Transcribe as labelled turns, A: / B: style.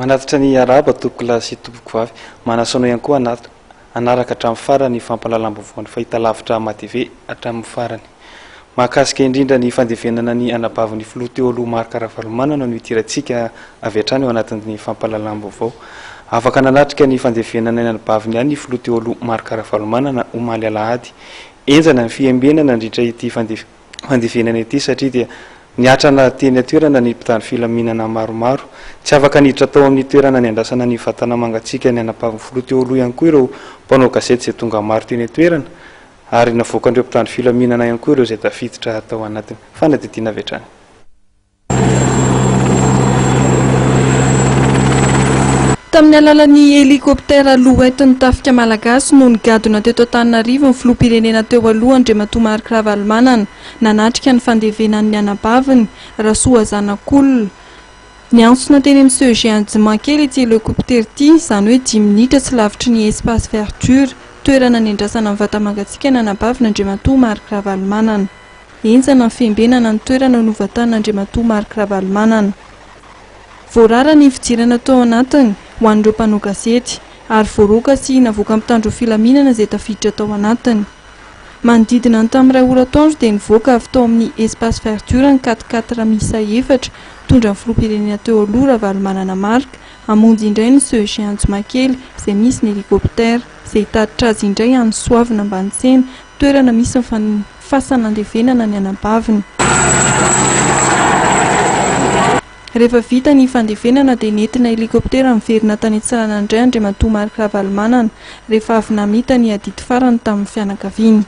A: manatitra ny araba tokola sy tompoko vavy manasono ihany koa anaraka hatramin'ny farany fampalalam-baovao ny fahita lavitra matv hatramin'ny farany mahakasika indrindra ny fandevenana ny anabavin'ny filoha teo aloha Marc Ravalomanana no itirantsika avy hatrany ao anatin'ny fampalalam-baovao afaka nanatrika ny fandevenana ny anabaviny ihany ny filoha teo aloha Marc Ravalomanana omaly alahady enjana ny fiembenana indrindra ity fandevenana ity satria dia niatrana teny atoerana ny mpitandro filaminana maromaro tsy afaka niditra tao amin'ny toerana ny andrasana ny vatana mangatsiaka ny anabaviny filoha teo aloha ihany koa ireo mpanao gazety izay tonga maro teny atoerana ary navoakan'ireo mpitandro filaminana ihany koa ireo izay tafiditra tao anatiny fanadidina avy hatrany.
B: Tamin'ny alalan'ny helikoptera louette-ny tafika malagasy no nigadona teto Antananarivo ny filoham-pirenena teo aloha Andriamatoa Marc Ravalomanana nanatrika ny fandevenan'ny anabaviny Rasoa Zanakolona. Ny antsona teny amin'ny Eugène Jimakely ity helikoptera ity izany hoe 10 minitra tsy lavitry ny espace verdure toerana ny andrasana ny vata mangatsiaka ny anabaviny Andriamatoa Marc Ravalomanana. Enjana ny fiembenana ny toerana novatan'Andriamatoa Marc Ravalomanana. Voarara ny fidirana tao anatiny ho an'ireo mpanao gazety ary voaroka sy navoaka mpitandro filaminana izay tafiditra tao anatiny. Manodidina ny tamin'ny 2 ora taondro dia nivoaka avy tao amin'ny espace verdure ny 4x4 miisa 4 tondra ny filoham-pirenena teo aloha Ravalomanana Marc hamonjy indray ny Eugène Jimakely izay misy ny helikoptera izay hitatitra azy indray any Soavina Ambanintsena toerana misy ny fasan'andevenana ny anabaviny. Rehefa vita ny fandevenana dia nentina helikoptera miverina tany Antsiranana indray Andriamatoa Marc Ravalomanana rehefa avy namita ny adidy farany tamin'ny fianakaviany.